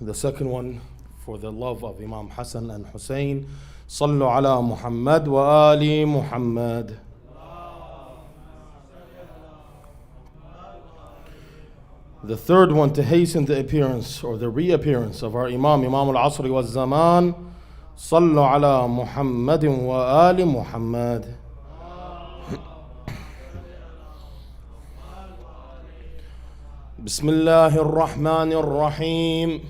The second one for the love of Imam Hassan and Hussein. Sallu ala Muhammad wa ali Muhammad. The third one to hasten the appearance or the reappearance of our Imam al-Asri wa Zaman. Sallu ala Muhammadin wa ali Muhammad. Bismillahir Rahmanir Rahim.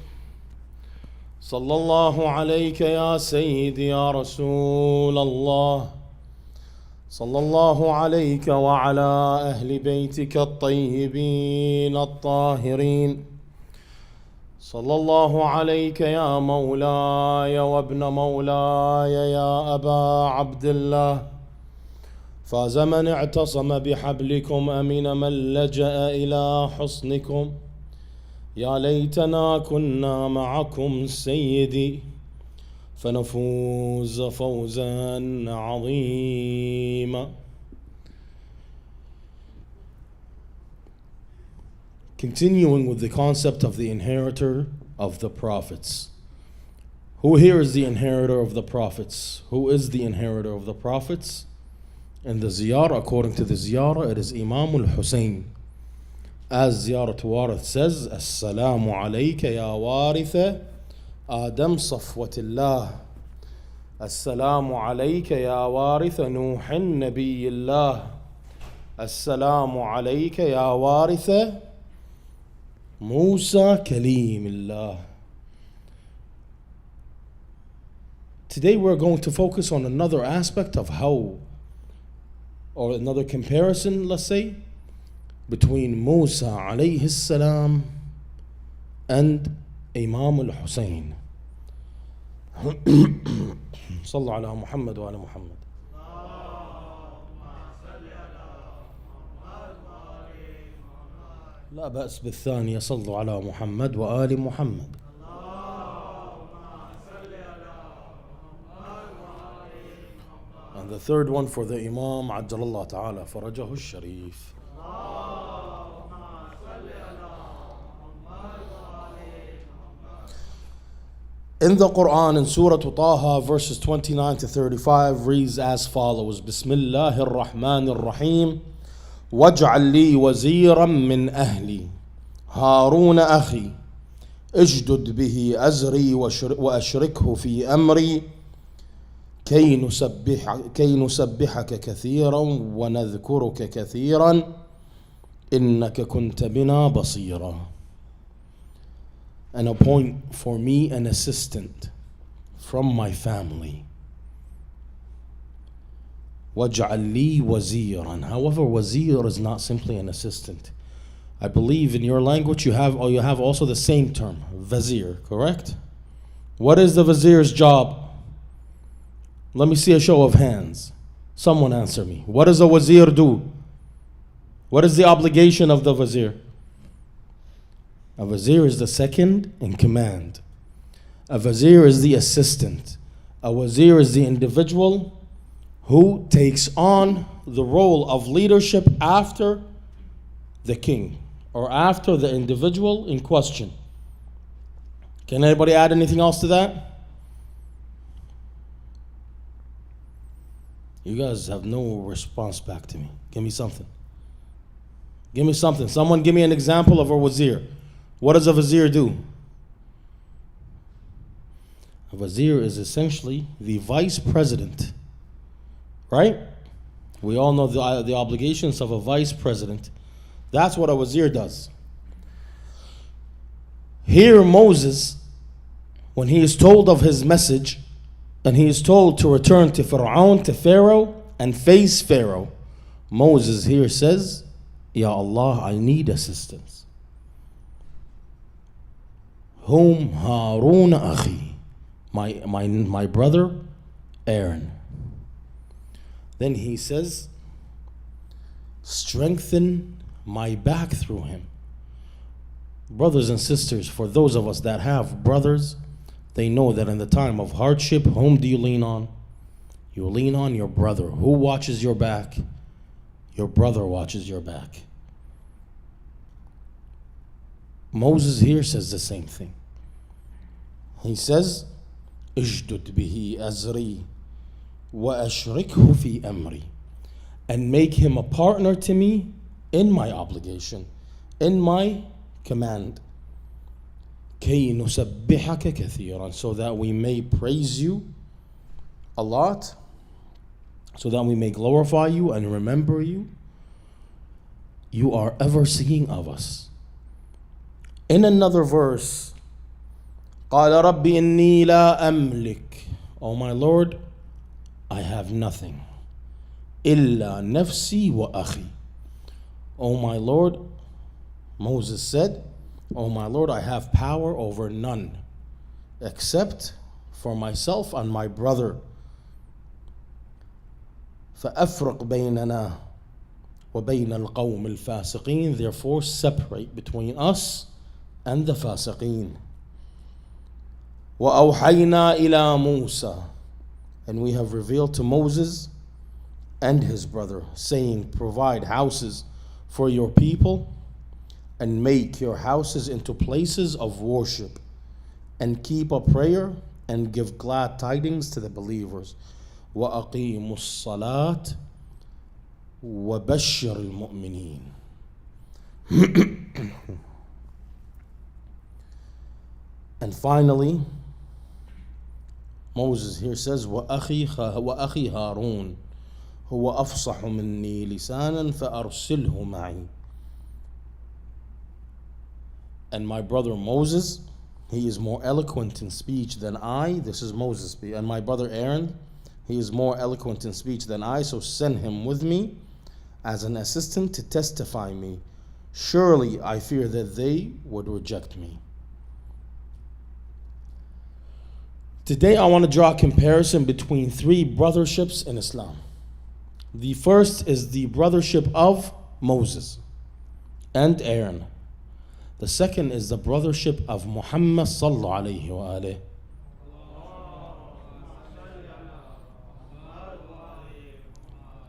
Sallallahu alayka ya Sayyidi ya Rasul Allah. Sallallahu alayka wa ala ahli baytika at-tayyibin at-tahirin. Sallallahu alayka ya Mawlaya wa ibn Mawlaya ya Aba Abdullah. فاز من اعتصم بحبلكم أمن من لجأ إلى حصنكم يا ليتنا كنا معكم سيدي فنفوز فوزا عظيما. Continuing with the concept of the inheritor of the prophets. Who here is the inheritor of the prophets? Who is the inheritor of the prophets? In the ziyarah, according to the ziyarah, it is Imam al-Hussein. As Ziyarat Warith says, Assalamu alayka ya waritha Adam safwatillah. Assalamu alayka ya waritha Nuhin nabiyillah. Assalamu alayka ya waritha Musa kalimillah. Today we're going to focus on another aspect of how, or another comparison, let's say, between Musa alayhi salam and Imam al-Hussein. Sallu ala Muhammad wa ala Muhammad. لا بأس بالثانية. صلوا على محمد وآل محمد. And the third one for the Imam Ajjalallah Ta'ala Farajahu Sharif. In the Quran, in Surah Taha, verses 29 to 35, reads as follows: Bismillahir Rahmanir Rahim. Waj'al li waziran min ahli Harun akhi اجدد به أزري وأشركه في أمري كي نسبحك كثيرا ونذكرك كثيرا إنك كنت بنا بصيرا. And appoint for me an assistant from my family. وَاجْعَلْ لِي وَزِيرًا. However, wazir is not simply an assistant. I believe in your language you have also the same term, vizier, correct? What is the vizier's job? Let me see a show of hands. Someone answer me. What does a wazir do? What is the obligation of the wazir? A wazir is the second in command. A wazir is the assistant. A wazir is the individual who takes on the role of leadership after the king or after the individual in question. Can anybody add anything else to that? You guys have no response back to me. Give me something. Give me something. Someone give me an example of a wazir. What does a wazir do? A wazir is essentially the vice president, right? We all know the obligations of a vice president. That's what a wazir does. Here Moses, when he is told of his message, and he is told to return to Pharaoh and face Pharaoh, Moses here says, Ya Allah, I need assistance. Whom? Harun akhi, my brother Aaron. Then he says, strengthen my back through him. Brothers and sisters, for those of us that have brothers, they know that in the time of hardship, whom do you lean on? You lean on your brother. Who watches your back? Your brother watches your back. Moses here says the same thing. He says, اجدد به أزري وأشركه في أمري, and make him a partner to me in my obligation, in my command. كي نسبحك كثيرا, so that we may praise you a lot, so that we may glorify you and remember you. You are ever seeing of us. In another verse, قال رب إني لا أملك, oh my Lord, I have nothing. إلا نفسي وأخي, oh my Lord, Moses said, oh my Lord, I have power over none except for myself and my brother. فأفرق بيننا وبين القوم الفاسقين, therefore separate between us and the fasiqeen. وأوحينا إلى موسى, and we have revealed to Moses and his brother, saying, provide houses for your people and make your houses into places of worship, and keep a prayer and give glad tidings to the believers. وأقيموا الصلاة وبشر المؤمنين. And finally, Moses here says, وأخي هارون هو أفصح مني لسانا فأرسله معي. And my brother Moses, he is more eloquent in speech than I. This is Moses speaking. And my brother Aaron, he is more eloquent in speech than I, so send him with me as an assistant to testify me. Surely I fear that they would reject me. Today I want to draw a comparison between three brotherships in Islam. The first is the brothership of Moses and Aaron. The second is the brothership of Muhammad sallallahu alayhi wa alayhi.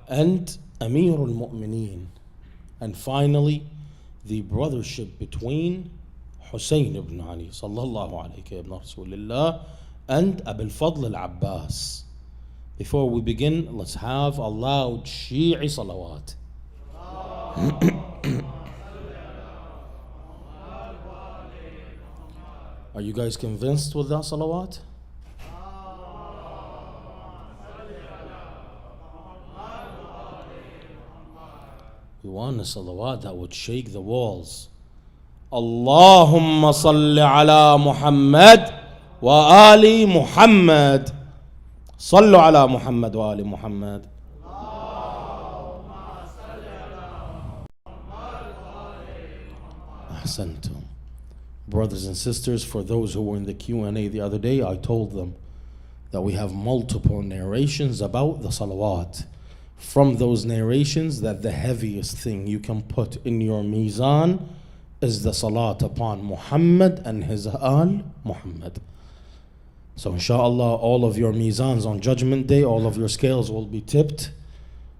And Amir al-Mu'mineen. And finally, the brothership between Hussein ibn Ali sallallahu alayhi ibn Rasulullah and Abul Fadl al-Abbas. Before we begin, let's have a loud Shi'i salawat. Are you guys convinced with that salawat? We want a salawat that would shake the walls. Allahumma salli ala Muhammad wa ali Muhammad. Sallu ala Muhammad wa ali Muhammad. Ahsantum. Brothers and sisters, for those who were in the Q&A the other day, I told them that we have multiple narrations about the salawat. From those narrations, that the heaviest thing you can put in your mizan is the salat upon Muhammad and his al Muhammad. So inshallah, all of your mizans on Judgment Day, all of your scales will be tipped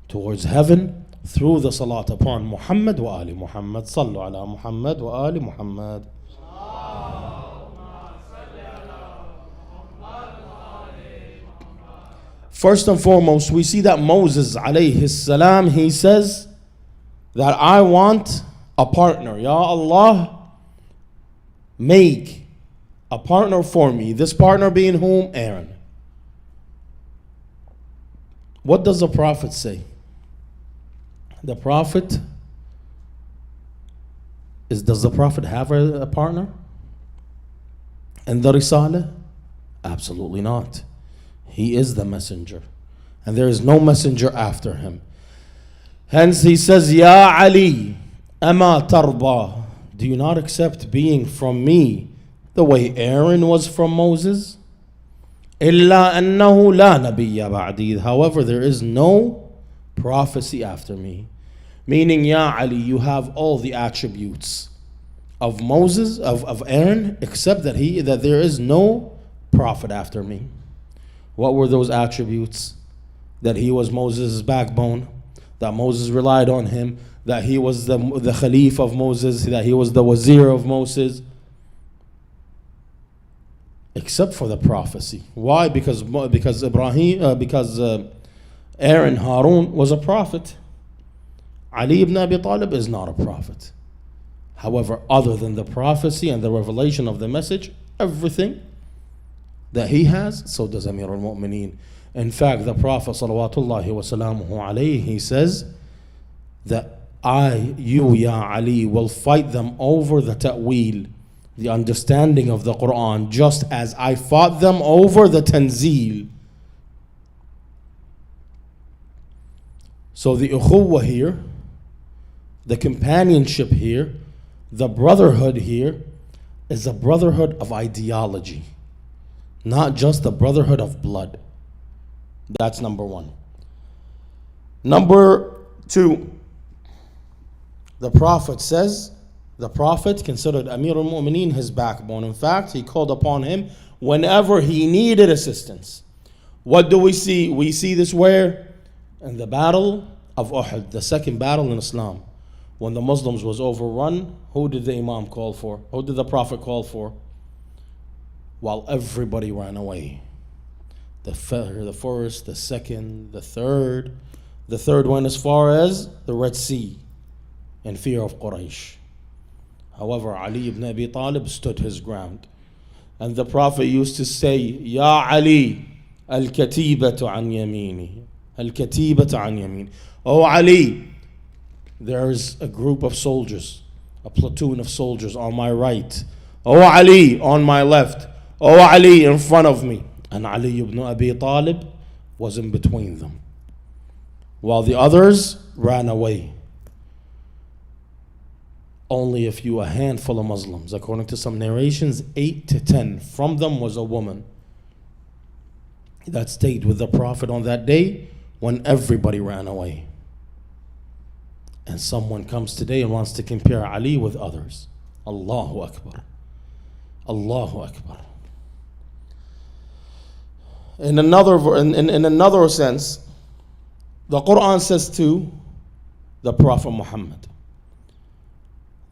towards heaven through the salat upon Muhammad wa ali Muhammad. Sallu ala Muhammad wa ali Muhammad. First and foremost, we see that Moses alayhi salam, he says that I want a partner. Ya Allah, make a partner for me. This partner being whom? Aaron. What does the Prophet say? The Prophet does the Prophet have a partner? And the Risalah? Absolutely not. He is the messenger, and there is no messenger after him. Hence he says, Ya Ali, ama tarda, do you not accept being from me the way Aaron was from Moses? Illa annahu la nabiyya ba'di. However, there is no prophecy after me. Meaning, Ya Ali, you have all the attributes of Moses, of Aaron, except that there is no prophet after me. What were those attributes? That he was Moses' backbone, that Moses relied on him, that he was the Khalif of Moses, that he was the Wazir of Moses, except for the prophecy. Why? Because Aaron, Harun was a prophet. Ali ibn Abi Talib is not a prophet. However, other than the prophecy and the revelation of the message, everything that he has, so does Amir al-Mu'mineen. In fact, the Prophet salawatullahi wa salamuhu alayhi, he says that you, Ya Ali, will fight them over the ta'wil, the understanding of the Quran, just as I fought them over the tanzeel. So the ukhuwah here, the companionship here, the brotherhood here is a brotherhood of ideology, not just the brotherhood of blood. That's number one. Number two, the Prophet says, the Prophet considered Amir al-Mu'mineen his backbone. In fact, he called upon him whenever he needed assistance. What do we see? We see this where? In the battle of Uhud, the second battle in Islam. When the Muslims was overrun, who did the Imam call for? Who did the Prophet call for? While everybody ran away. The first, the second, the third. The third went as far as the Red Sea in fear of Quraysh. However, Ali ibn Abi Talib stood his ground. And the Prophet used to say, Ya Ali, al-katibatu an yamini. Al-katibatu an yamin. Oh Ali, there's a group of soldiers, a platoon of soldiers on my right. Oh Ali, on my left. Oh Ali, in front of me. And Ali ibn Abi Talib was in between them, while the others ran away. Only a handful of Muslims, according to some narrations, 8 to 10. From them was a woman that stayed with the Prophet on that day when everybody ran away. And someone comes today and wants to compare Ali with others. Allahu Akbar. Allahu Akbar. In another sense, the Quran says to the Prophet Muhammad.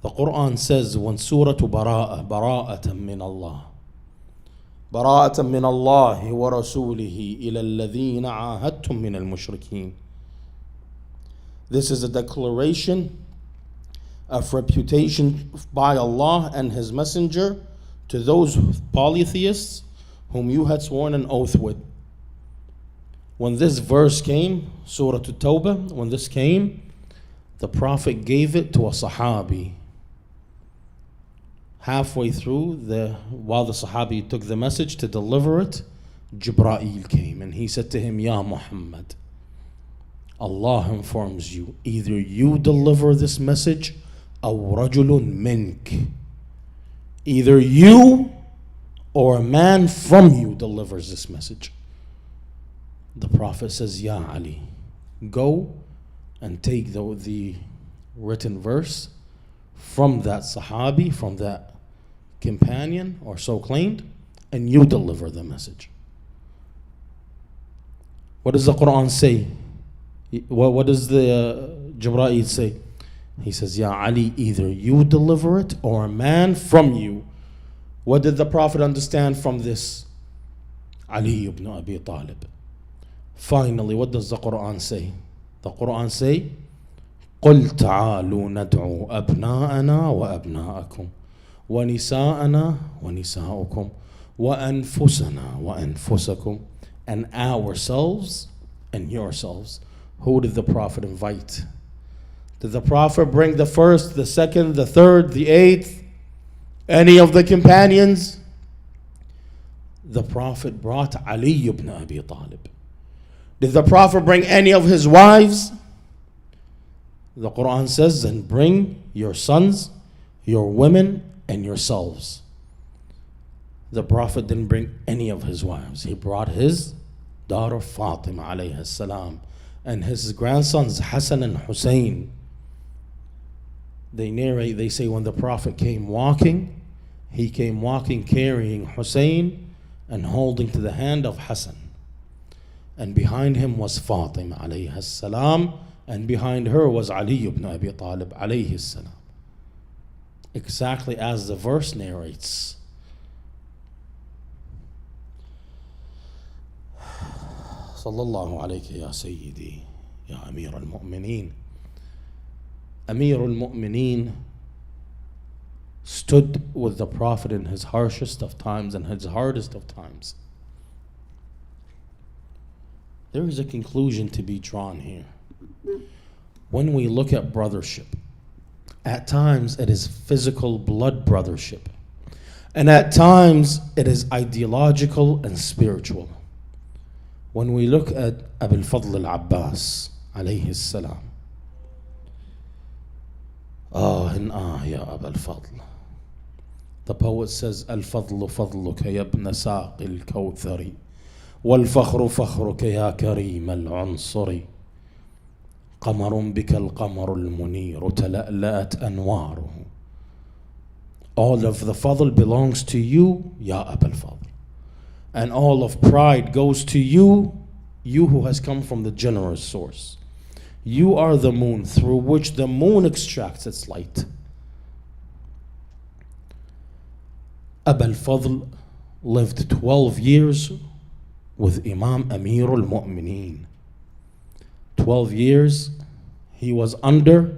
The Quran says when Surah Bara'atan min Allah. Bara'atan min Allahi wa rasulihi ila alladhina ahadtum min al-mushrikeen. This is a declaration of reputation by Allah and His Messenger to those polytheists whom you had sworn an oath with. When this verse came, Surah At-Tawbah, when this came, the Prophet gave it to a Sahabi. Halfway through, while the Sahabi took the message to deliver it, Jibreel came and he said to him, Ya Muhammad, Allah informs you, either you deliver this message, أو رجل منك. Either you or a man from you delivers this message. The Prophet says, Ya Ali, go and take the written verse from that Sahabi, from that companion, or so claimed, and you deliver the message. What does the Quran say? What does the Jibreel say? He says, Ya Ali, either you deliver it or a man from you. What did the Prophet understand from this? Ali ibn Abi Talib. Finally, what does the Quran say? The Quran say, قُلْ تَعَالُوا نَدْعُوا أَبْنَاءَنَا وَأَبْنَاءَكُمْ وَنِسَاءَنَا وَنِسَاءُكُمْ وَأَنفُسَنَا وَأَنفُسَكُمْ. And ourselves and yourselves. Who did the Prophet invite? Did the Prophet bring the first, the second, the third, the eighth, any of the companions? The Prophet brought Ali ibn Abi Talib. Did the Prophet bring any of his wives? The Quran says, and bring your sons, your women, and yourselves. The Prophet didn't bring any of his wives. He brought his daughter Fatima alayhi salam and his grandsons Hassan and Hussein. They narrate, they say when the Prophet came walking, he came walking carrying Hussein and holding to the hand of Hassan. And behind him was Fatima alayhi salam, and behind her was Ali ibn Abi Talib alayhi salam. Exactly as the verse narrates. صلى الله عليك يا سيدي يا أمير المؤمنين. Amir al-Mu'mineen stood with the Prophet in his harshest of times and his hardest of times. There is a conclusion to be drawn here. When we look at brothership, at times it is physical blood brothership, and at times it is ideological and spiritual. When we look at Abu al-Fadl al-Abbas alayhi salam, ya Abu al-Fadl. The poet says, Al-Fadlu fadluka ya ibn saqi al-Kawthari, wal-fakhru fakhruka ya kareem al-Unsuri, qamarun bika al-qamaru al-muniru tala'la'at anwaruhu. All of the fadl belongs to you, ya Abu al-Fadl. And all of pride goes to you, you who has come from the generous source. You are the moon through which the moon extracts its light. Abu al-Fadl lived 12 years with Imam Amir al-Mu'mineen. 12 years he was under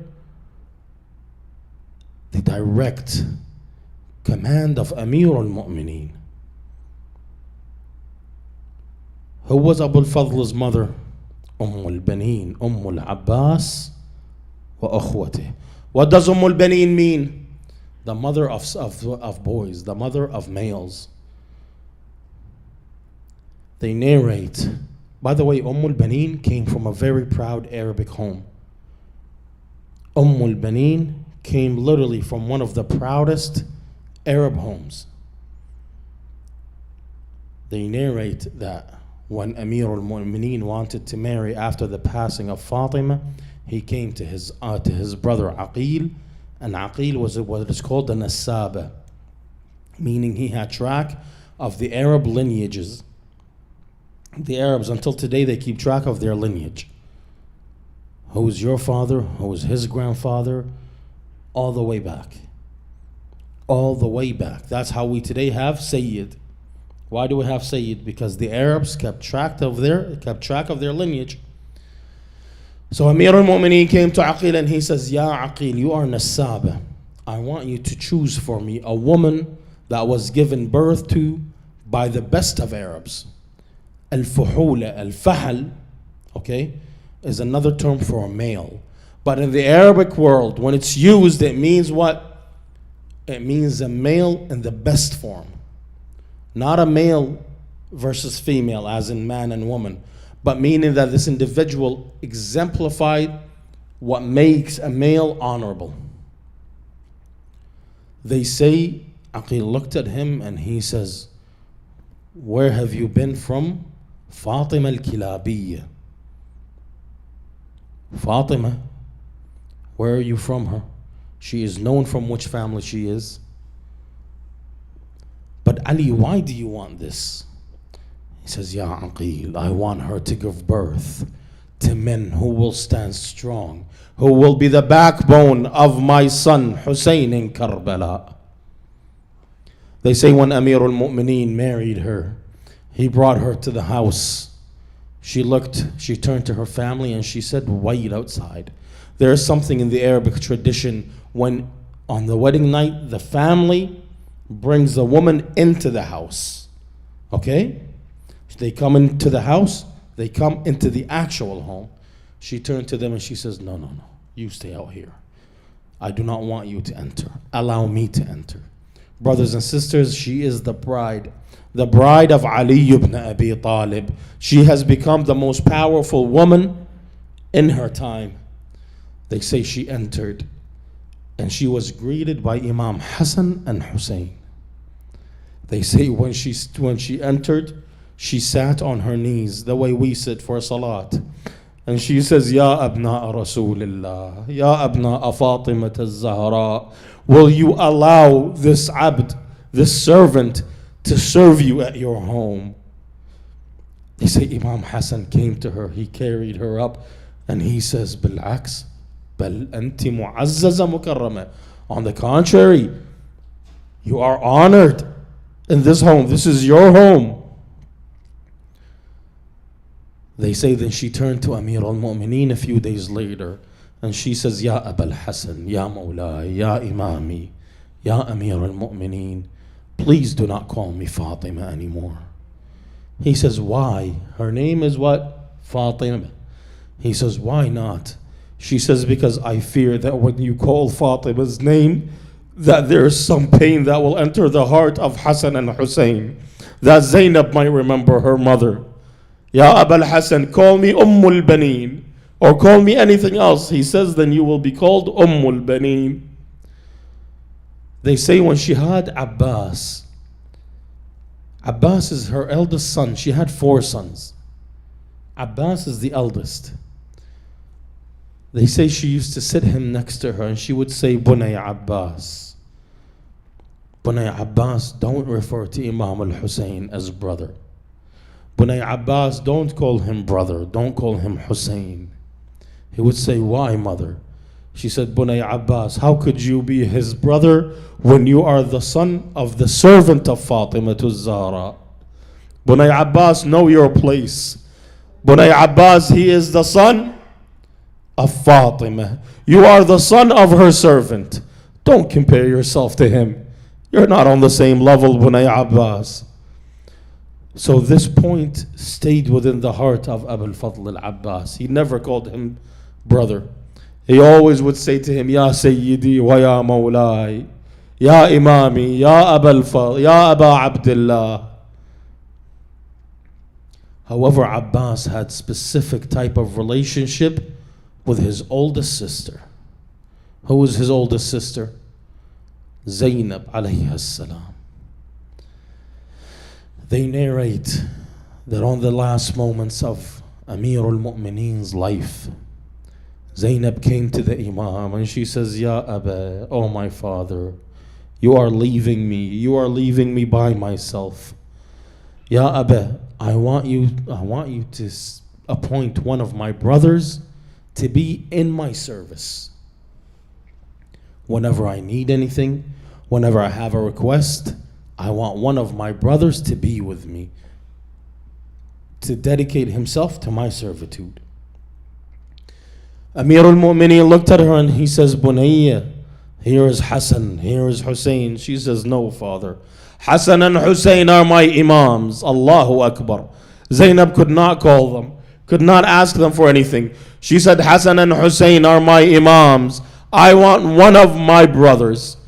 the direct command of Amir al-Mu'mineen. Who was Abu al-Fadl's mother? al-Baneen, al-Abbas wa akhwatih. What does al-Baneen mean? The mother of boys, the mother of males. They narrate, by the way, al-Baneen came from a very proud Arabic home. al-Baneen came literally from one of the proudest Arab homes. They narrate that when Amir al-Mu'mineen wanted to marry after the passing of Fatima, he came to his brother Aqil, and Aqil was what is called an Nasaba, meaning he had track of the Arab lineages. The Arabs, until today, they keep track of their lineage. Who is your father? Who is his grandfather? All the way back. All the way back. That's how we today have Sayyid. Why do we have Sayyid? Because the Arabs kept track of their lineage. So Amir al-Mu'mineen came to Aqil and he says, Ya Aqil, you are Nasaba. I want you to choose for me a woman that was given birth to by the best of Arabs. Al-Fuhula, al-Fahal, okay, is another term for a male. But in the Arabic world, when it's used, it means what? It means a male in the best form. Not a male versus female, as in man and woman, but meaning that this individual exemplified what makes a male honorable. They say, Aqil looked at him and he says, where have you been from? Fatima al-Kilabiyya. Fatima, where are you from her? She is known from which family she is. But Ali, why do you want this? He says, Ya Aqil, I want her to give birth to men who will stand strong, who will be the backbone of my son Hussein in Karbala. They say when Amir al-Mu'mineen married her, he brought her to the house. She turned to her family and she said, wait outside. There is something in the Arabic tradition when on the wedding night, the family brings the woman into the house. Okay? They come into the house, they come into the actual home. She turned to them and she says, no, you stay out here. I do not want you to enter. Allow me to enter. Brothers and sisters, she is the bride of Ali ibn Abi Talib. She has become the most powerful woman in her time. They say she entered and she was greeted by Imam Hassan and Hussein. They say when she entered, she sat on her knees the way we sit for salat. And she says, Ya abna Rasulillah, Ya abna Fatima al-Zahra, will you allow this abd, this servant, to serve you at your home? They say Imam Hassan came to her, he carried her up, and he says, Bil'aks, bal anti mu'azzaza mukarrama. On the contrary, you are honored in this home. This is your home. They say then she turned to Amir al-Mu'mineen a few days later and she says, Ya Abul Hasan, Ya Mawlai, Ya Imami, Ya Amir al-Mu'mineen, please do not call me Fatima anymore. He says, why? Her name is what? Fatima. He says, why not? She says, because I fear that when you call Fatima's name, that there is some pain that will enter the heart of Hassan and Hussein. That Zainab might remember her mother. Ya Abul Hasan, call me Ummul Baneen, or call me anything else. He says, then you will be called Ummul Baneen. They say when she had Abbas is her eldest son. She had 4 sons. Abbas is the eldest. They say she used to sit him next to her and she would say, Bunay Abbas. Bunay Abbas, don't refer to Imam al-Hussein as brother. Bunay Abbas, don't call him brother. Don't call him Hussein. He would say, why, mother? She said, Bunay Abbas, how could you be his brother when you are the son of the servant of Fatima to Zahra? Bunay Abbas, know your place. Bunay Abbas, he is the son of Fatima. You are the son of her servant. Don't compare yourself to him. You're not on the same level, Bunay Abbas. So this point stayed within the heart of Abu al-Fadl al-Abbas. He never called him brother. He always would say to him, Ya Sayyidi wa Ya Mawlai, Ya Imami, Ya Aba al-Fadl, Ya Aba Abdullah. However, Abbas had specific type of relationship with his oldest sister. Who was his oldest sister? Zainab alayhi salam. They narrate that on the last moments of Amir al-Mu'mineen's life, Zainab came to the Imam and she says, Ya Abba, oh my father, you are leaving me. You are leaving me by myself. Ya Abba, I want you to appoint one of my brothers to be in my service. Whenever I need anything, whenever I have a request, I want one of my brothers to be with me, to dedicate himself to my servitude. Amir al-Mu'mineen looked at her and he says, Bunayya, here is Hassan, here is Hussein. She says, no, father. Hassan and Hussein are my imams. Allahu Akbar. Zainab could not call them, could not ask them for anything. She said, Hassan and Hussein are my imams. I want one of my brothers.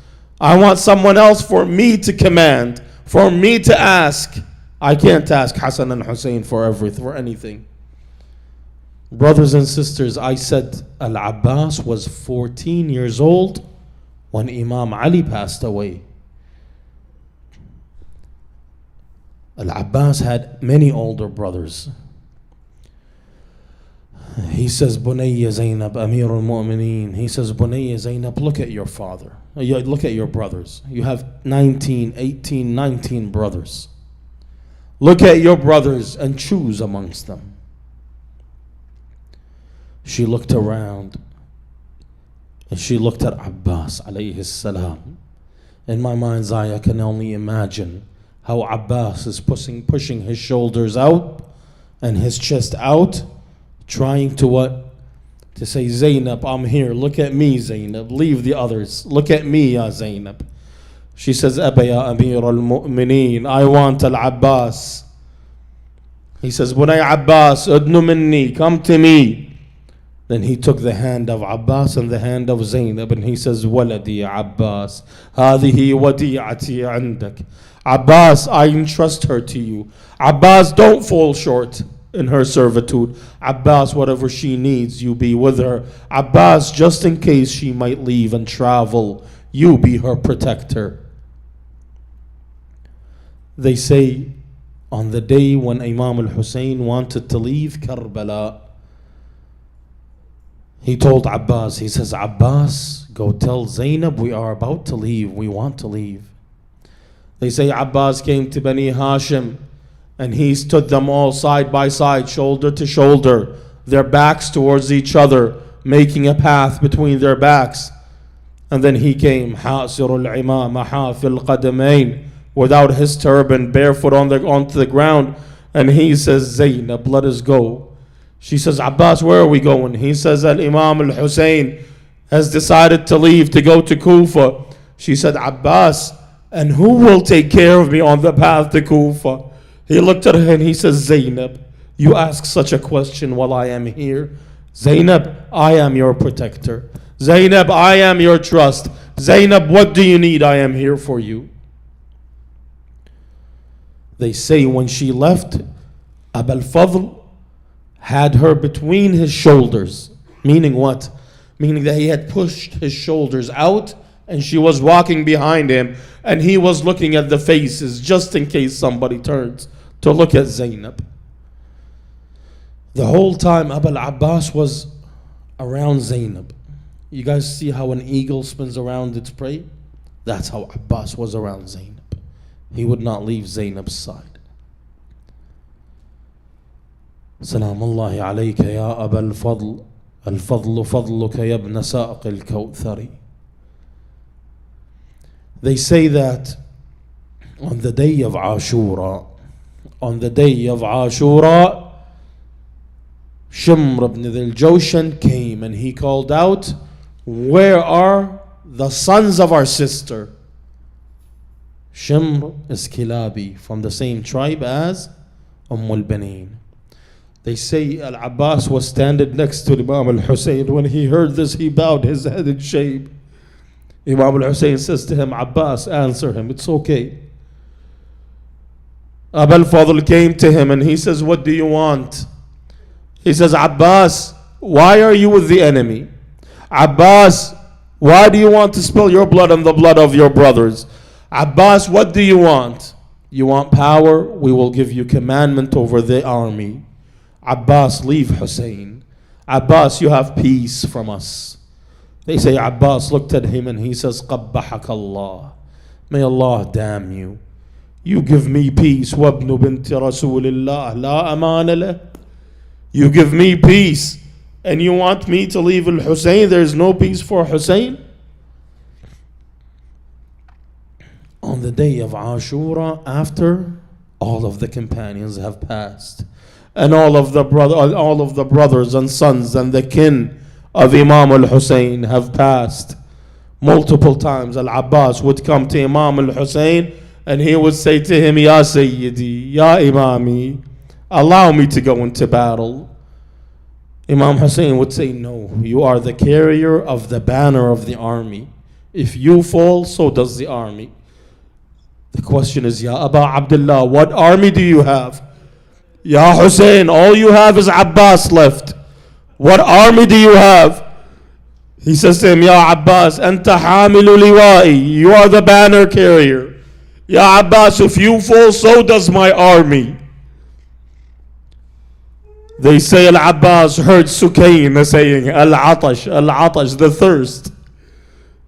I want someone else for me to command, for me to ask. I can't ask Hassan and Hussein for anything. Brothers and sisters, I said Al-Abbas was 14 years old when Imam Ali passed away. Al-Abbas had many older brothers. He says, Bunayya Zainab, Amir al-Mu'mineen. He says, Bunayya Zainab, look at your father. Look at your brothers. You have 19 brothers. Look at your brothers and choose amongst them. She looked around and she looked at Abbas alayhi salam. In my mind's eye, I can only imagine how Abbas is pushing his shoulders out and his chest out, trying to what? To say, Zainab, I'm here. Look at me, Zainab. Leave the others. Look at me, ya Zainab. She says, Abba ya Amir al-Mu'mineen, I want al-Abbas. He says, Bunay Abbas, udnu minni, come to me. Then he took the hand of Abbas and the hand of Zainab and he says, Waladi Abbas, hadihi wadi'ati andak. Abbas, I entrust her to you. Abbas, don't fall short in her servitude. Abbas, whatever she needs, you be with her. Abbas, just in case she might leave and travel, you be her protector. They say on the day when Imam al-Hussein wanted to leave Karbala, he told Abbas, he says, Abbas, go tell Zainab we are about to leave. We want to leave. They say Abbas came to Bani Hashim and he stood them all side by side, shoulder to shoulder, their backs towards each other, making a path between their backs. And then he came, Hasirul Imam, Hafil Qadamain, without his turban, barefoot onto the ground. And he says, Zainab, let us go. She says, Abbas, where are we going? He says, Al-Imam al-Hussein has decided to leave to go to Kufa. She said, Abbas, and who will take care of me on the path to Kufa? He looked at her and he says, Zainab, you ask such a question while I am here. Zainab, I am your protector. Zainab, I am your trust. Zainab, what do you need? I am here for you. They say when she left, Abu al-Fadl had her between his shoulders. Meaning what? Meaning that he had pushed his shoulders out and she was walking behind him and he was looking at the faces just in case somebody turns to look at Zainab. The whole time Abu al-Abbas was around Zainab. You guys see how an eagle spins around its prey? That's how Abbas was around Zainab. He would not leave Zainab's side. سلام الله عليك يا أبا الفضل الفضل فضلك يا ابن سائق الكوثر. They say that on the day of Ashura, Shimr ibn al-Jawshan came and he called out, where are the sons of our sister? Shimr is Kilabi, from the same tribe as al-Banin. They say Al-Abbas was standing next to Imam al-Hussein. When he heard this, he bowed his head in shame. Imam al-Hussein says to him, Abbas, answer him, it's okay. Abu al-Fadl came to him and he says, what do you want? He says, Abbas, why are you with the enemy? Abbas, why do you want to spill your blood and the blood of your brothers? Abbas, what do you want? You want power? We will give you commandment over the army. Abbas, leave Hussein. Abbas, you have peace from us. They say Abbas looked at him and he says, قبحك Allah. May Allah damn you. You give me peace. وابن بنت رسول الله لا أمان له. You give me peace and you want me to leave al-Hussein? There is no peace for Hussein? On the day of Ashura, after all of the companions have passed, and all of the brothers and sons and the kin of Imam al-Hussein have passed, multiple times Al-Abbas would come to Imam al-Hussein and he would say to him, Ya Sayyidi, Ya Imami, allow me to go into battle. Imam Hussein would say, no, you are the carrier of the banner of the army. If you fall, so does the army. The question is, Ya Aba Abdullah, what army do you have? Ya Hussein, all you have is Abbas left. What army do you have? He says to him, Ya Abbas, Anta hamilu liwa'i, you are the banner carrier. Ya Abbas, if you fall, so does my army. They say Al-Abbas heard Sukayn saying, Al-Atash, the thirst.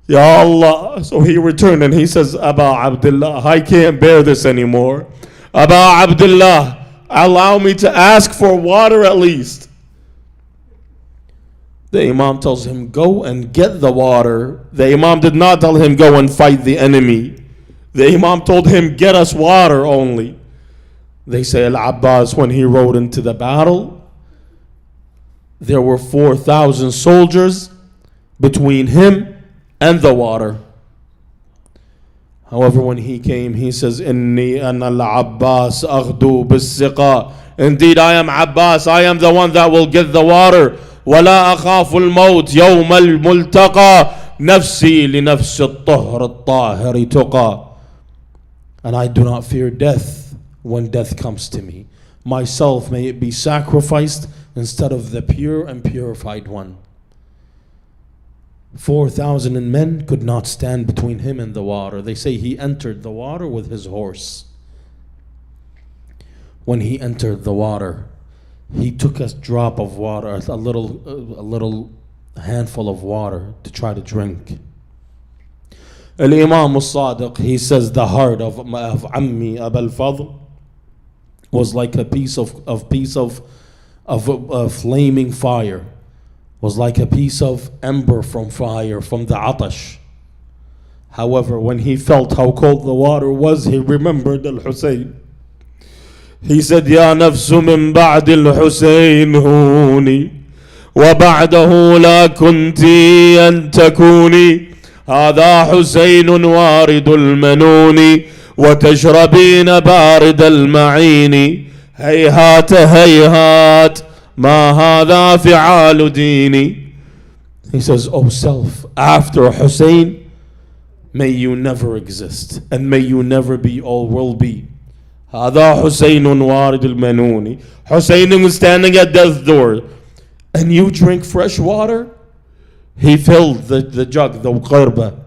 Ya Allah. So he returned and he says, Aba Abdullah, I can't bear this anymore. Aba Abdullah, allow me to ask for water at least. The Imam tells him, go and get the water. The Imam did not tell him, go and fight the enemy. The Imam told him, get us water only. They say Al-Abbas, when he rode into the battle, there were 4,000 soldiers between him and the water. However, when he came, he says, Inni ana al-Abbas aghdu bis-siqa. Indeed, I am Abbas. I am the one that will get the water. ولا أخاف الموت يوم الملتقى نفسي لنفس الطهر الطاهر تقى. And I do not fear death when death comes to me. Myself may it be sacrificed instead of the pure and purified one. 4,000 men could not stand between him and the water. They say he entered the water with his horse. When he entered the water, he took a drop of water, a little handful of water to try to drink. Al-Imam al-Sadiq, he says the heart of Ammi Abu al-Fadl was like a piece of flaming fire, was like a piece of ember from fire, from the atash. However, when he felt how cold the water was, he remembered al-Hussein. He said, يا نفس من بعد الحسين هوني وبعده لا كنت أن تكوني هذا حسين وارد المنون وتشربين بارد المعين هيهات هيهات ما هذا فعال ديني. He says, oh self, after Hussein, may you never exist and may you never be or will be. هذا حسين وارد المنون. Hussein was standing at death's door. And you drink fresh water? He filled the jug, the qurba,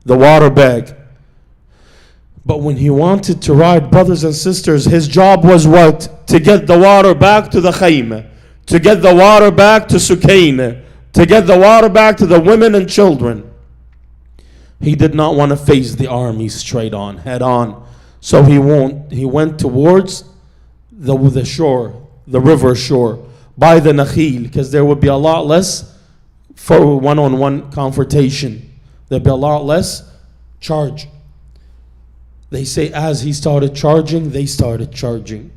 the water bag. But when he wanted to ride, brothers and sisters, his job was what? To get the water back to the khayma, to get the water back to Sukaina, to get the water back to the women and children. He did not want to face the army straight on, head on. So he went towards the shore, the river shore, by the Nakhil, because there would be a lot less for one-on-one confrontation. There'd be a lot less charge. They say as he started charging, they started charging.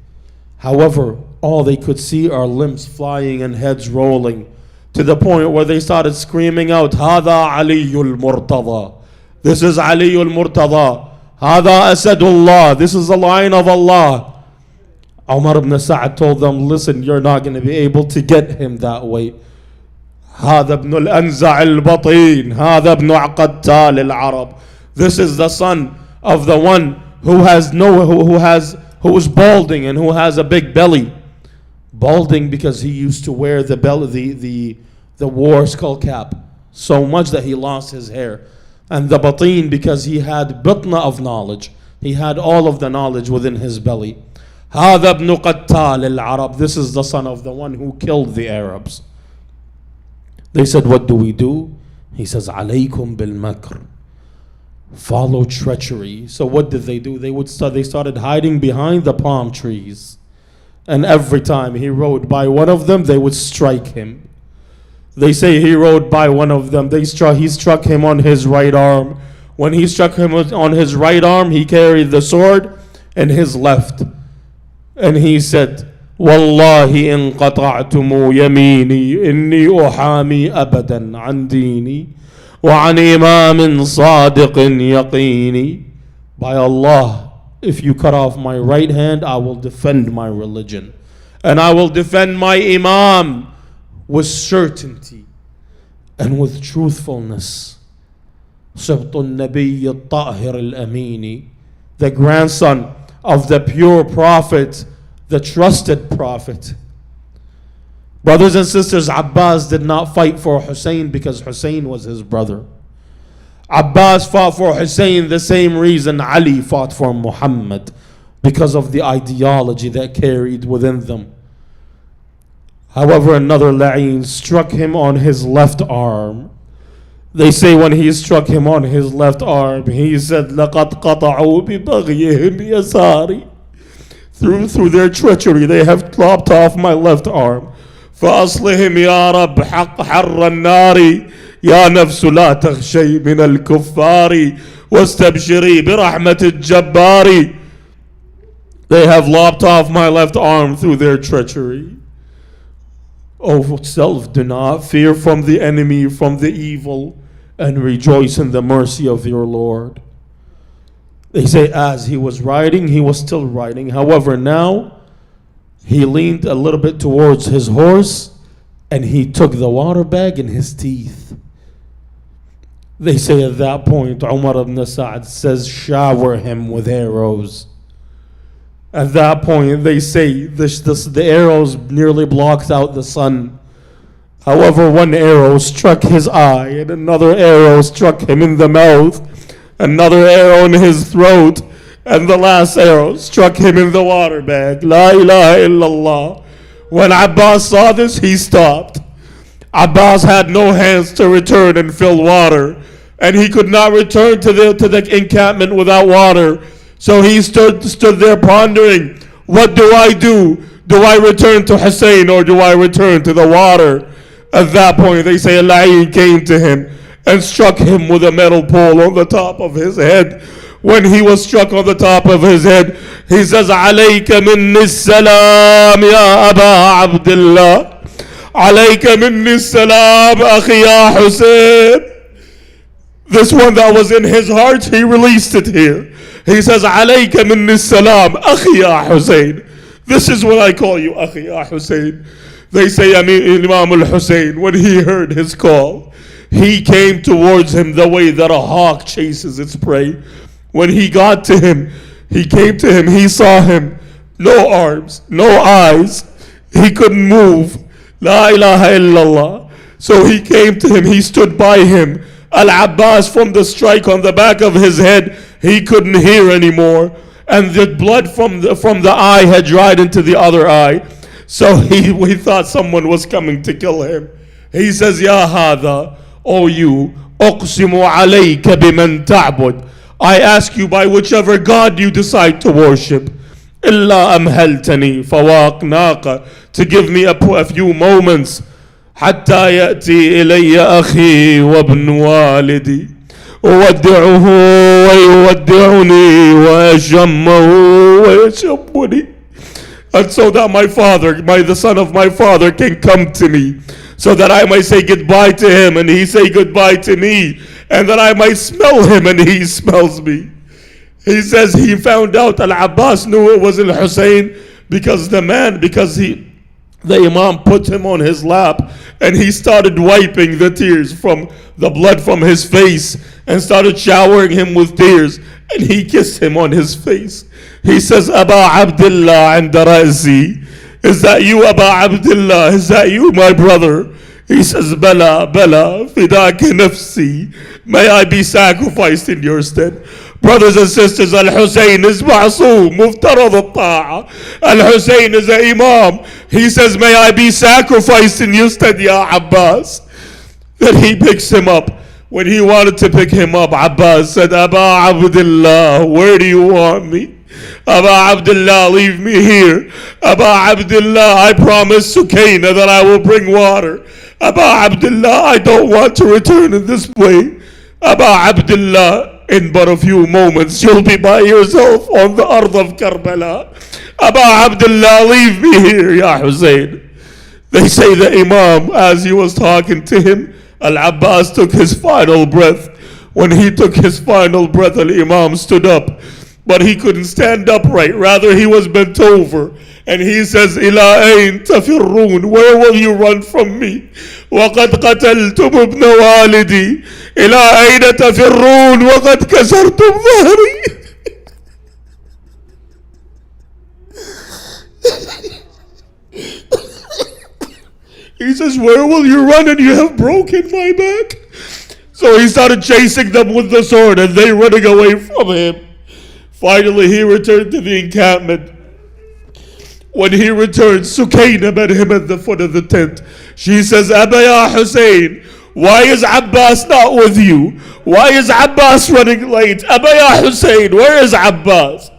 However, all they could see are limbs flying and heads rolling, to the point where they started screaming out, هذا علي المرتضى. This is Ali al-Murtada. هذا Asadullah. This is the lion of Allah. Umar ibn Sa'ad told them, listen, you're not going to be able to get him that way. هذا ابن الأنزع البطين. هذا ابن عقدتال العرب. This is the son of the one who is balding and who has a big belly. Balding because he used to wear the war skull cap so much that he lost his hair. And the batin because he had batna of knowledge. He had all of the knowledge within his belly. هذا ابن قتال العرب. This is the son of the one who killed the Arabs. They said, what do we do? He says, عليكم بالمكر. Follow treachery. So what did they do? They started hiding behind the palm trees. And every time he rode by one of them, they would strike him. They say he rode by one of them. He struck him on his right arm. When he struck him on his right arm, he carried the sword in his left. And he said, والله إن قطعتم يميني إني أحامي أبدا عن ديني وعن إمام صادق يقيني. By Allah, if you cut off my right hand, I will defend my religion. And I will defend my Imam with certainty and with truthfulness. سبط النبي الطاهر الأميني, the grandson of the pure prophet, the trusted prophet. Brothers and sisters, Abbas did not fight for Hussein because Hussein was his brother. Abbas fought for Hussein the same reason Ali fought for Muhammad, because of the ideology that carried within them. However, another la'een struck him on his left arm. They say when he struck him on his left arm, he said, لَقَدْ قَطَعُوا بِبَغْيِهِمْ يَسَارِ. Through their treachery, they have lopped off my left arm. فَأَصْلِهِمْ يَا رَبْ حَقَّ حَرَّ النَّارِ يَا نَفْسُ لَا تَخْشَيْ مِنَ الْكُفَّارِ وَاسْتَبْشِرِي بِرَحْمَةِ الْجَبَّارِ. They have lopped off my left arm through their treachery. O self, do not fear from the enemy, from the evil, and rejoice in the mercy of your Lord. They say as he was riding, he was still riding. However, now he leaned a little bit towards his horse and he took the water bag in his teeth. They say at that point, Umar ibn Sa'ad says, shower him with arrows. At that point, they say the arrows nearly blocked out the sun. However, one arrow struck his eye, and another arrow struck him in the mouth, another arrow in his throat, and the last arrow struck him in the water bag. La ilaha illallah. When Abbas saw this, he stopped. Abbas had no hands to return and fill water, and he could not return to the encampment without water. So he stood there pondering, what do I do? Do I return to Hussein or do I return to the water? At that point, they say a la'een came to him and struck him with a metal pole on the top of his head. when he was struck on the top of his head, he says, عليك مني السلام يا أبا عبد الله, عليك مني السلام أخي يا حسين. This one that was in his heart, he released it here. He says, عليك مني السلام أخي يا حسين. This is what I call you, أخي يا حسين. They say Imam al-Hussein, when he heard his call, he came towards him the way that a hawk chases its prey. When he got to him, he came to him, he saw him, no arms, no eyes, he couldn't move. La ilaha illallah. So he came to him, he stood by him. Al-Abbas, from the strike on the back of his head, he couldn't hear anymore. And the blood from the eye had dried into the other eye. So we thought someone was coming to kill him. He says, Ya hada, O you, أقسم عليك بمن تعبد. I ask you by whichever God you decide to worship. إلا أمهلتني فواقناك, to give me a few moments. حتى يأتي إلي أخي وابن والدي أودعه ويودعني ويشمه ويشمني. And so that my father, the son of my father, can come to me, so that I might say goodbye to him and he say goodbye to me, and that I might smell him and he smells me. He says he found out Al-Abbas knew it was Al-Hussein because the Imam put him on his lap and he started wiping the tears from the blood from his face and started showering him with tears, and he kissed him on his face. He says, Aba Abdullah and Ra'zi, is that you, Aba Abdullah? Is that you, my brother? He says, Bala, Bala, fidaka nafsi, may I be sacrificed in your stead. Brothers and sisters, Al-Hussein is ma'soom, muftarad al-ta'a. Al-Hussein is an imam. He says, may I be sacrificed in your stead, Ya Abbas. Then he picks him up. When he wanted to pick him up, Abbas said, Aba Abdullah, where do you want me? Aba Abdullah, leave me here. Aba Abdullah, I promise Sukaina that I will bring water. Aba Abdullah, I don't want to return in this way. Aba Abdullah, in but a few moments you'll be by yourself on the Ard of Karbala. Aba Abdullah, leave me here, Ya Hussein. They say the Imam, as he was talking to him, Al-Abbas took his final breath. When he took his final breath, Al-Imam stood up. But he couldn't stand upright. Rather, he was bent over. And he says, Ila ayn tafirroon, where will you run from me? وَقَدْ قَتَلْتُمُ ابْنَ وَالِدِي إِلَىٰ أَيْنَ تَفِرُّونَ وَقَدْ كَسَرْتُمْ ظَهْرِي. He says, where will you run, and you have broken my back? So he started chasing them with the sword, and they running away from him. Finally, he returned to the encampment. When he returned, Sukaina met him at the foot of the tent. She says, Abba ya Hussein, why is Abbas not with you? Why is Abbas running late? Abba ya Hussein, where is Abbas?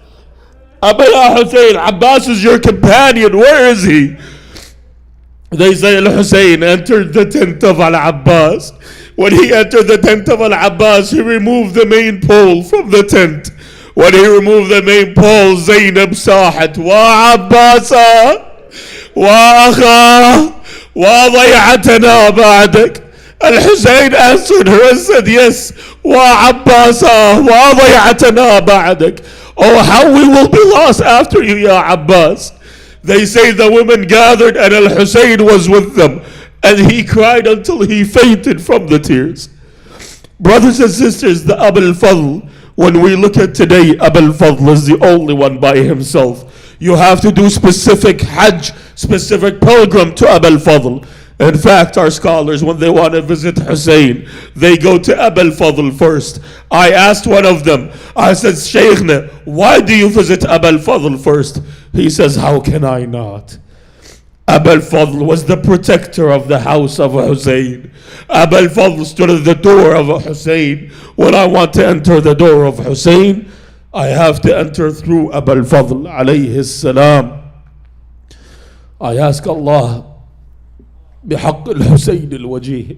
Abba ya Hussein, Abbas is your companion, where is he? They say Al-Hussein entered the tent of Al-Abbas. When he entered the tent of Al-Abbas, he removed the main pole from the tent. When he removed the main pole, Zainab صاحت وعباسا وأخا وضيعتنا بعدك. Al-Hussein answered her and said, yes, وعباسا وضيعتنا بعدك. Oh, how we will be lost after you, Ya Abbas. They say the women gathered and Al-Hussein was with them, and he cried until he fainted from the tears. Brothers and sisters, the Abul Fadl, when we look at today, Abul Fadl is the only one by himself. You have to do specific Hajj, specific pilgrim to Abul Fadl. In fact, our scholars, when they want to visit Hussein, they go to Abul Fadl first. I asked one of them, I said, Sheikh, why do you visit Abul Fadl first? He says, how can I not? Abul Fadl was the protector of the house of Hussein. Abul Fadl stood at the door of Hussein. When I want to enter the door of Hussein, I have to enter through Abul Fadl alayhi salam. I ask Allah, بحق الحسين الوجيه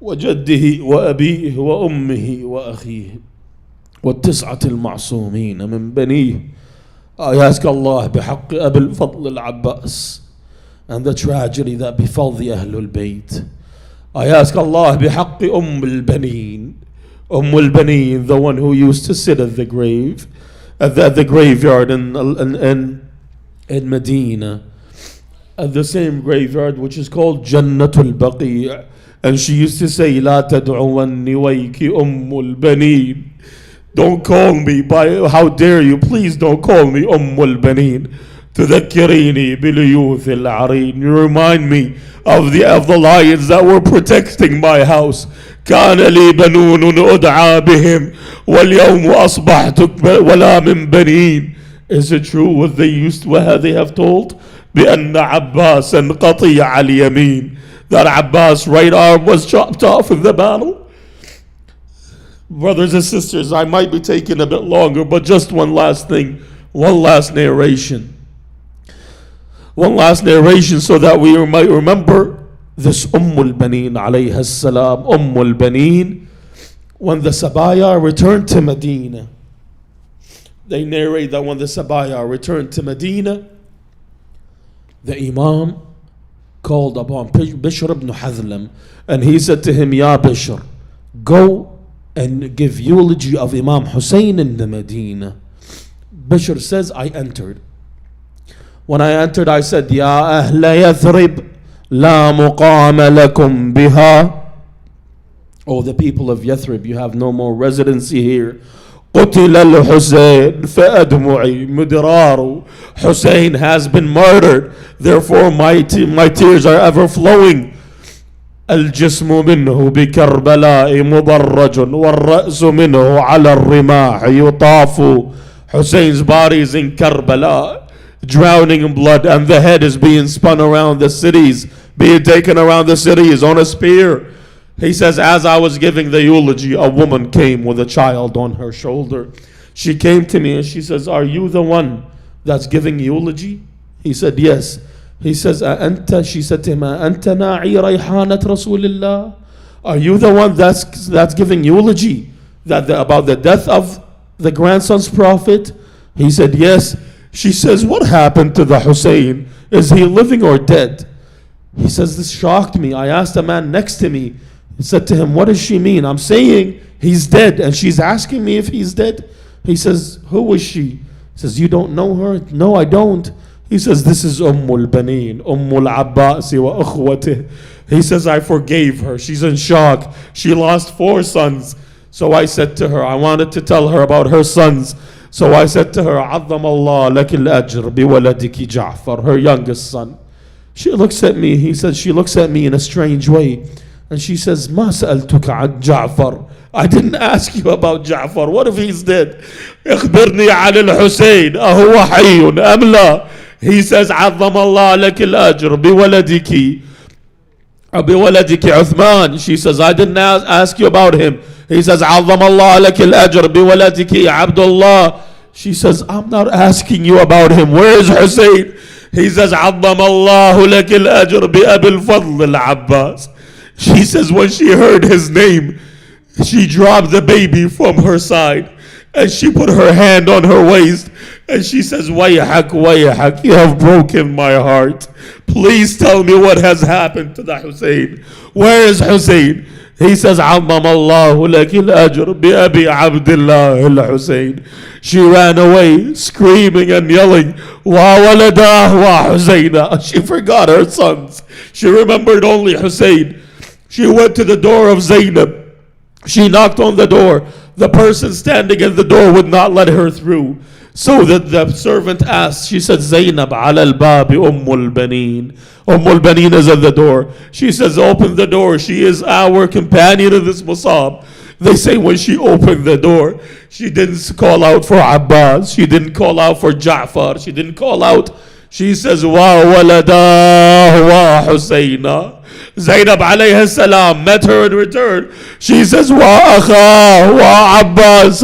وجده وأبيه وأمه وأخيه والتسعة المعصومين من بنيه. I ask Allah بحق أبي الفضل العباس and the tragedy that befell the Ahlul Bayt. I ask Allah بحق البنين, البنين, the one who used to sit at the grave, at the graveyard in Medina, at the same graveyard which is called Jannatul Baqi', and she used to say, لا تدعوني ويك البنين. Don't call me by, how dare you, please don't call me البنين. تذكريني باليوث العرين. You remind me of the lions that were protecting my house. كان لي بنون أدعى بهم واليوم أصبحت ولا من بنين. Is it true what they have told? بأن عباسا قطيع اليمين, that Abbas' right arm was chopped off in the battle. Brothers and sisters, I might be taking a bit longer, but just one last thing, one last narration so that we might remember this Baneen alayha salam, Baneen, when the Sabaya returned to Medina. They narrate that when the Sabaya returned to Medina, the Imam called upon Bishr ibn Hadlam, and he said to him, Ya Bishr, go and give eulogy of Imam Hussein in the Medina. Bishr says, I entered. When I entered, I said, Ya Ahla Yathrib, la muqama lakum biha. Oh, the people of Yathrib, you have no more residency here. قتل الحسين فأدمعي مدرار. Hussein has been murdered, therefore my tears are ever flowing. الجسم منه بكربلاء مضرج والرأس منه على الرماح يطاف. Hussein's body is in Karbala, drowning in blood, and the head is being spun around the cities, being taken around the cities on a spear. He says, as I was giving the eulogy, a woman came with a child on her shoulder. She came to me and she says, are you the one that's giving eulogy? He said, yes. He says, أنت, she said to him, أنت ناعي ريحانة رسول الله? Are you the one that's giving eulogy about the death of the grandson's prophet? He said, yes. She says, what happened to the Hussein? Is he living or dead? He says, this shocked me. I asked a man next to me. He said to him, what does she mean? I'm saying he's dead, and she's asking me if he's dead. He says, who is she? He says, you don't know her? No, I don't. He says, this is Baneen, Abbas wa Ukhwatih. He says, I forgave her. She's in shock. She lost 4 sons. So I said to her, I wanted to tell her about her sons. So I said to her, عظم الله لك الأجر بولدك جعفر, her youngest son. She looks at me, he says, she looks at me in a strange way. And she says, ما سألتك عن جعفر. I didn't ask you about Jaffar. What if he's dead? اخبرني عن الحسين أهو حي أم لا? He says, عظم الله لك الأجر بولدك عثمان. She says, I didn't ask you about him. He says, عظم الله لك الأجر بولدك عبد الله. She says, I'm not asking you about him. Where is Hussein? He says, عظم الله لك الأجر بأبي الفضل العباس. She says, when she heard his name, she dropped the baby from her side and she put her hand on her waist and she says, Wayhak, you have broken my heart. Please tell me what has happened to the Hussein. Where is Hussein? He says, عظم الله لك الأجر بأبي عبد الله الحسين. She ran away screaming and yelling, وولده وحسين. She forgot her sons. She remembered only Hussein. She went to the door of Zainab. She knocked on the door. The person standing in the door would not let her through. So the servant asked, she said, Zainab ala al-babi Baneen. Baneen is at the door. She says, open the door. She is our companion in this musab. They say when she opened the door, she didn't call out for Abbas. She didn't call out for Ja'far. She didn't call out. She says, wa walada wa Husayna. Zainab alayhi salam met her in return. She says, wa akha wa Abbas.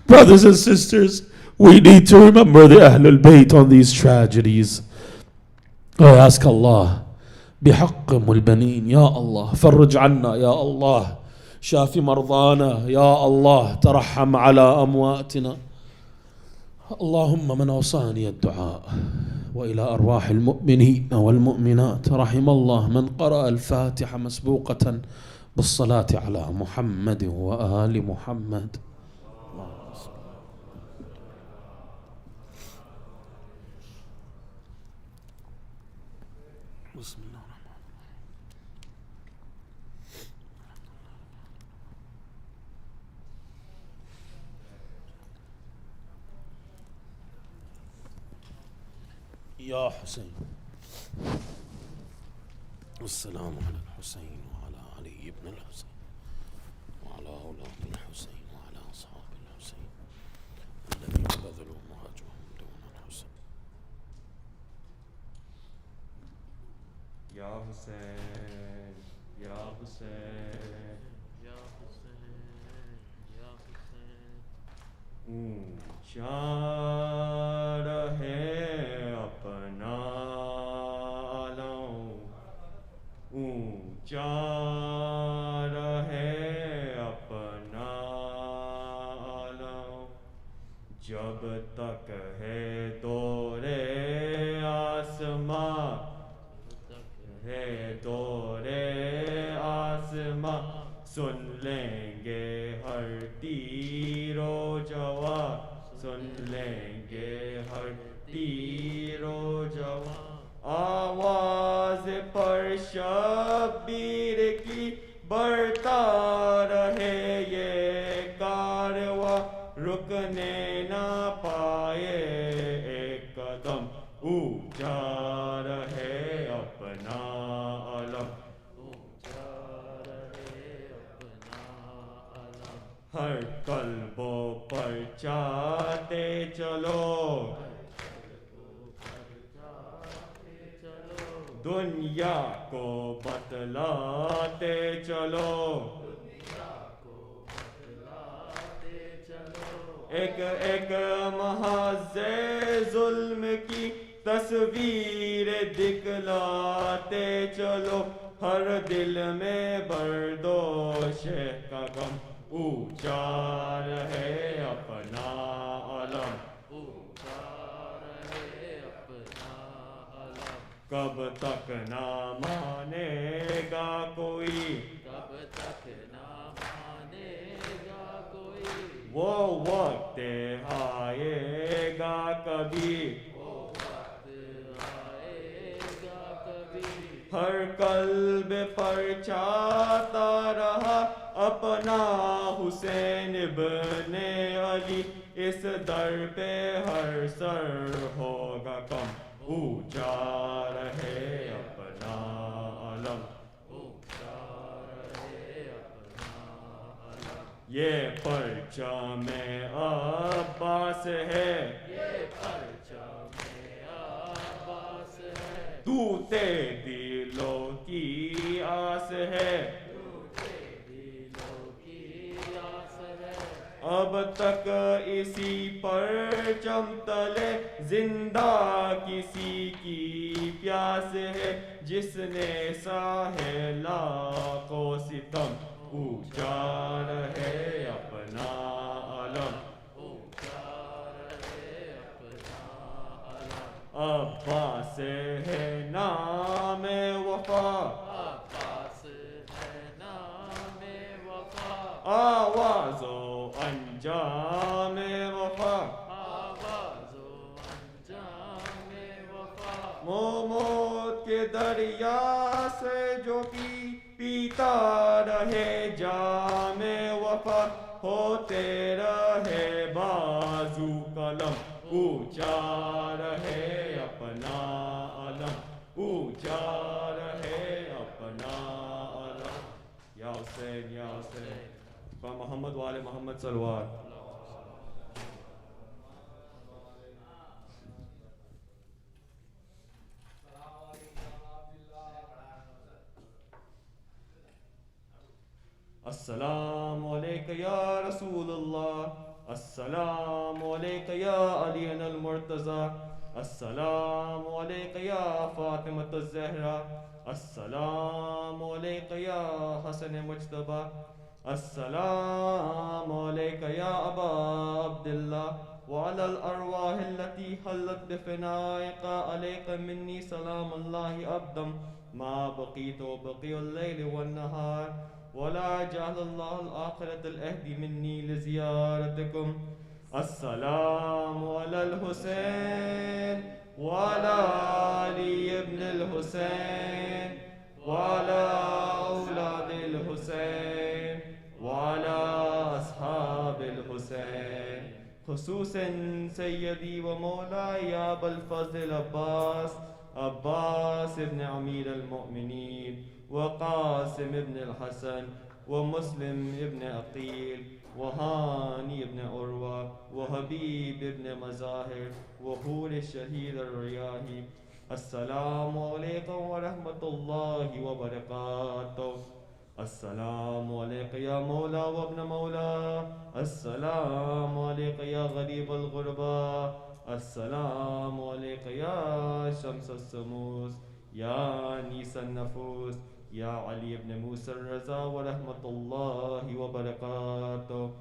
Brothers and sisters, we need to remember the Ahlul Bayt on these tragedies. I ask Allah, بحق البنين, Ya Allah, فرج عنا, Ya Allah. شافي مرضانا يا الله، ترحم على أمواتنا. اللهم من أوصاني الدعاء وإلى أرواح المؤمنين والمؤمنات، رحم الله من قرأ الفاتحة مسبوقة بالصلاة على محمد وآل محمد. بسم الله الرحمن الرحيم. يا حسين، والسلام على الحسين وعلى علي بن الحسين وعلى أولاد الحسين وعلى أصحاب الحسين الذين بذلوا مهاجرهم دون الحسين. يا حسين يا حسين يا حسين يا حسين. اونچا رہے اپنا علم، اونچا رہے اپنا علم، جب تک ہے دورے آسماں، ہے دورے آسماں، سن لیں گے ہر تیر و جوان، سن لیں گے ہر تیر و جوان، آواز پر شبیر کی بڑھتا رہے یہ کارواں، رکنے نہ پائے ایک قدم، اونچا رہے اپنا علم، اونچا رہے اپنا علم، ہر قلبوں پر چاہتے چلو، چاہتے چلو، دنیا کو بتلاتے چلو، دنیا کو بتلاتے چلو، ایک ایک محاذ ظلم کی تصویر دکھلاتے چلو، ہر دل میں بردوش کا غم، اونچا رہے اپنا علم، اونچا رہے اپنا علم، کب تک نہ مانے گا کوئی، کب تک نہ مانے گا کوئی، وہ وقت آئے گا کبھی، وہ وقت آئے گا کبھی، ہر قلب پر چاہتا رہا اپنا حسین ابن علی، اس در پہ ہر سر ہوگا کم، اونچا رہے اپنا علم، اونچا رہے اپنا علم، یہ پرچم عباس ہے، یہ پرچم عباس ہے، ٹوٹے دلوں کی آس ہے، ٹوٹے دلوں کی آس ہے، اب تک اسی پرچم تلے زندہ کسی کی پیاس ہے، جس نے ساہے لاکھوں ستم، اونچا رہے اپنا علم، اونچا رہے اپنا علم، عباس ہے نام وفا، عباس ہے نام وفا، آواز و انجام وفا، آواز و انجام وفا، موت کے دریا سے جو پیتا رہے جام وفا، ہوتے رہے بازو قلم، اونچا رہے اپنا علم، اونچا رہے اپنا علم، یا حسین یا حسین، محمد والے محمد صلوات. السلام علیک یا رسول اللہ، السلام علیک یا علی المرتضی، السلام علیک یا فاطمۃ الزہرا، السلام علیک یا حسن مجتبی، السلام عليك يا أبا عبد الله وعلى الأرواح التي حلت بفنائك عليك مني سلام الله أبدا ما بقيت وبقي الليل والنهار ولا جعل الله الآخرة الأهدي مني لزيارتكم. السلام على الحسين وعلى علي بن الحسين وعلى أولاد الحسين وعلى أصحاب الحسين خصوصا سيدي ومولاي يا أبا الفضل عباس بن أمير المؤمنين وقاسم بن الحسن ومسلم بن عقيل وهاني بن عروة وحبيب بن مزاهر وحور الشهيد الرياحي. السلام عليكم ورحمة الله وبركاته. السلام عليك يا مولا وابن مولا. السلام عليك يا غريب الغرباء. السلام عليك يا شمس الشموس يا أنيس النفوس يا علي بن موسى الرضا ورحمة الله وبركاته.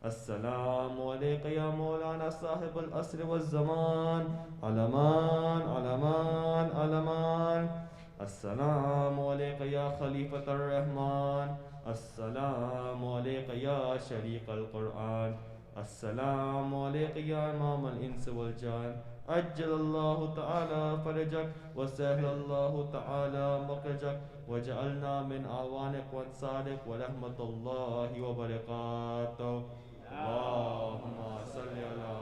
السلام عليك يا مولانا صاحب الأسر والزمان علمان علمان علمان. السلام عليك يا خليفة الرحمن. السلام عليك يا شريك القرآن. السلام عليك يا إمام الإنس والجان. عجل الله تعالى فرجك وسهل الله تعالى مخرجك وجعلنا من أعوانك وانصارك ورحمة الله وبركاته. اللهم صل على